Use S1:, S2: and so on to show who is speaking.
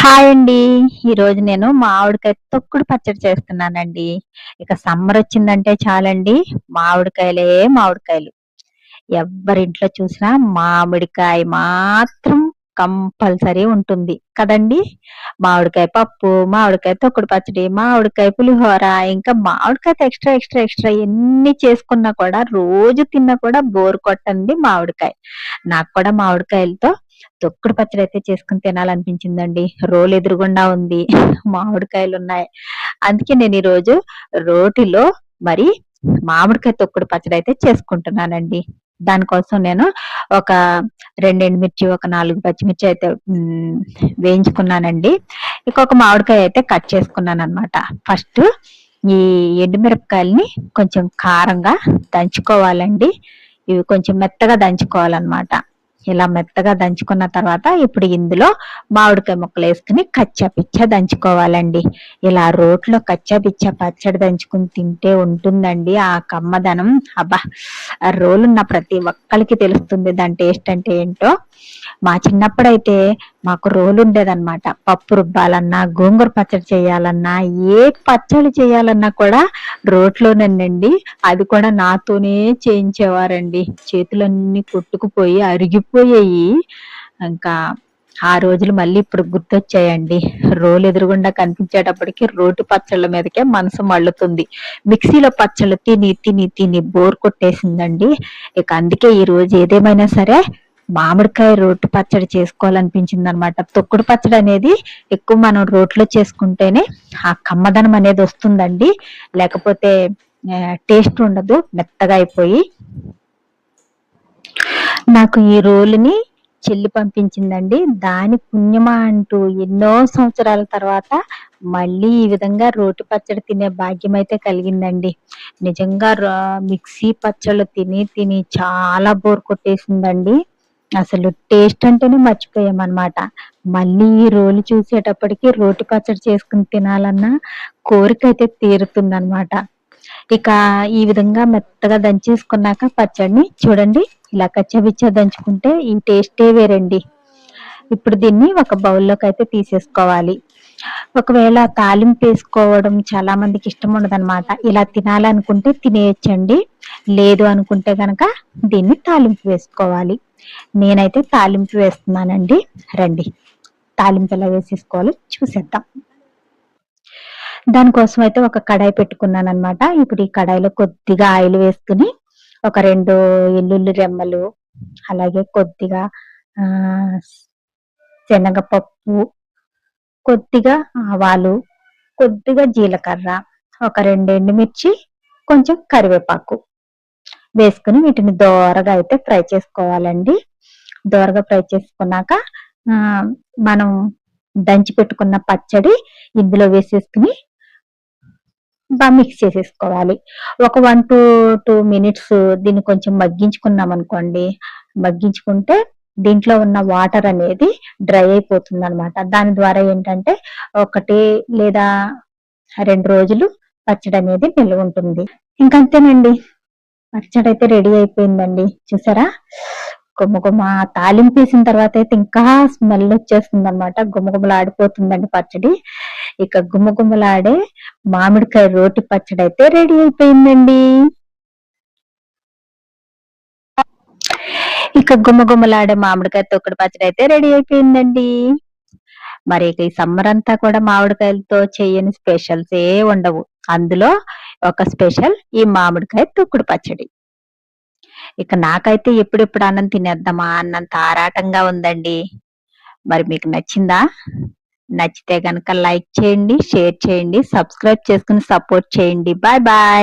S1: Hi అండి. ఈరోజు నేను మామిడికాయ తొక్కుడు పచ్చడి చేస్తున్నానండి. ఇక సమ్మర్ వచ్చిందంటే చాలండి, మామిడికాయలే మామిడికాయలు. ఎవ్వరింట్లో చూసినా మామిడికాయ మాత్రం కంపల్సరీ ఉంటుంది కదండీ! మామిడికాయ పప్పు, మామిడికాయ తొక్కుడు పచ్చడి, మామిడికాయ పులిహోర, ఇంకా మామిడికాయతో ఎక్స్‌ట్రా, ఎక్స్‌ట్రా, ఎక్స్‌ట్రా ఎన్ని చేసుకున్నా కూడా, రోజు తిన్నా కూడా బోర్ కొట్టంది మామిడికాయ. నాకు కూడా మామిడికాయలతో తొక్కుడు పచ్చడైతే చేసుకొని తినాలనిపించిందండి. రోలు ఎదురుగుండా ఉంది. మామిడికాయలున్నాయి. అందుకే నేనీరోజు రోటిలో మరి మామిడికాయ తొక్కుడు పచ్చడైతే చేసుకుంటున్నానండి. దానికోసం నేను ఒక 2 ఎండుమిర్చి, ఒక 4 పచ్చిమిర్చి అయితే వేయించుకున్నానండి. ఇంకొక మామిడికాయ అయితే కట్ చేసుకున్నాననమాట. ఫస్ట్ ఈ ఎండుమిరపకాయలని కొంచెం కారంగా దంచుకోవాలండి. ఇవి కొంచెం మెత్తగా దంచుకోవాలనమాట. ఇలా మెత్తగా దంచుకున్న తర్వాత ఇప్పుడు ఇందులో మామిడికాయ ముక్కలేసుకొని కచ్చా పిచ్చా దంచుకోవాలండి. ఇలా రోట్లో కచ్చా పిచ్చా పచ్చడి దంచుకుని తింటే ఉంటుందండి ఆ కమ్మదనం. అబ్బా! ఆ రోలున్న ప్రతి ఒక్కళ్ళకి తెలుస్తుంది దాని టేస్ట్ అంటే ఏంటో. మా చిన్నప్పుడైతే మాకు రోలుండేదనమాట. పప్పు రుబ్బాలన్నా, గోంగూర పచ్చడి చేయాలన్నా, ఏ పచ్చడి చేయాలన్నా కూడా రోట్లోనేనండి. అది కూడా నాతోనే చేయించేవారండి. చేతులన్నీ కొట్టుకుపోయి, అరిగిపోయాయి. ఇంకా ఆ రోజులు మళ్ళీ ఇప్పుడు గుర్తొచ్చాయండి. రోలు ఎదురుగుండా కనిపించేటప్పటికి రోటి పచ్చళ్ళ మీదకే మనసు మళ్ళుతుంది. మిక్సీలో పచ్చళ్ళు తిని, తిని, తిని బోర్ కొట్టేసిందండి. ఇక అందుకే ఈ రోజు ఏదేమైనా సరే మామిడికాయ రోటి పచ్చడి చేసుకోవాలనిపించిందనమాట. తొక్కుడు పచ్చడి అనేది ఎక్కువ మనం రోట్లో చేసుకుంటేనే ఆ కమ్మదనం అనేది వస్తుందండి. లేకపోతే టేస్ట్ ఉండదు, మెత్తగా అయిపోయి. నాకు ఈ రోలుని చెల్లి పంపించిందండి. దాని పుణ్యమా అంటూ ఎన్నో సంవత్సరాల తర్వాత మళ్ళీ ఈ విధంగా రోటి పచ్చడి తినే భాగ్యం అయితే కలిగిందండి. నిజంగా మిక్సీ పచ్చళ్ళు తిని తిని చాలా బోర్ కొట్టేసిందండి. అసలు టేస్ట్ అంటేనే మర్చిపోయామనమాట. మళ్ళీ ఈ రోలు చూసేటప్పటికి రోటి పచ్చడి చేసుకుని తినాలన్న కోరికైతే తీరుతుందనమాట. ఇక ఈ విధంగా మెత్తగా దంచేసుకున్నాక పచ్చడిని చూడండి, ఇలా కచ్చాపిచ్చా దంచుకుంటే ఈ టేస్టే వేరండి. ఇప్పుడు దీన్ని ఒక బౌల్లోకి అయితే తీసేసుకోవాలి. ఒకవేళ తాలింపు వేసుకోవడం చాలా మందికి ఇష్టం ఉండదన్నమాట. ఇలా తినాలనుకుంటే తినేయొచ్చండి. లేదు అనుకుంటే గనక దీన్ని తాలింపు వేసుకోవాలి. నేనైతే తాలింపు వేస్తున్నానండి. రండి, తాలింపు ఎలా వేసేసుకోవాలో చూసేద్దాం. దానికోసం అయితే ఒక కడాయి పెట్టుకున్నాననమాట. ఇప్పుడు ఈ కడాయిలో కొద్దిగా ఆయిల్ వేసుకుని ఒక 2 ఎల్లుల్లి రెమ్మలు, అలాగే కొద్దిగా శనగపప్పు, కొద్దిగా ఆవాలు, కొద్దిగా జీలకర్ర, ఒక 2 ఎండుమిర్చి, కొంచెం కరివేపాకు వేసుకుని వీటిని దోరగా అయితే ఫ్రై చేసుకోవాలండి. దోరగా ఫ్రై చేసుకున్నాక మనం దంచి పెట్టుకున్న పచ్చడి ఇందులో వేసేసుకుని బాగా మిక్స్ చేసేసుకోవాలి. ఒక 1-2 మినిట్స్ దీన్ని కొంచెం మగ్గించుకున్నామనుకోండి, మగ్గించుకుంటే దీంట్లో ఉన్న వాటర్ అనేది డ్రై అయిపోతుందనమాట. దాని ద్వారా ఏంటంటే 1 లేదా 2 రోజులు పచ్చడి అనేది నిల్వుంటుంది. ఇంకంతేనండి. పచ్చడైతే రెడీ అయిపోయిందండి. చూసారా? గుమగుమ తాలింపేసిన తర్వాత అయితే ఇంకా స్మెల్ వచ్చేస్తుందనమాట. గుమగుమలాడిపోతుందండి పచ్చడి. ఇక గుమగుమలాడే మామిడికాయ రోటి పచ్చడైతే రెడీ అయిపోయిందండి. ఇక గుమగుమలాడే మామిడికాయ తొక్కుడు పచ్చడి అయితే రెడీ అయిపోయిందండి. మరి ఇక ఈ సమ్మర్ అంతా కూడా మామిడికాయలతో చేయని స్పెషల్స్ ఏ ఉండవు. అందులో ఒక స్పెషల్ ఈ మామిడికాయ తొక్కుడు పచ్చడి. ఇక నాకైతే ఎప్పుడెప్పుడు అన్నం తినేద్దామా అన్నంత ఆరాటంగా ఉందండి. మరి మీకు నచ్చిందా? నచ్చితే గనక లైక్ చేయండి, షేర్ చేయండి, సబ్స్క్రైబ్ చేసుకుని సపోర్ట్ చేయండి. Bye bye.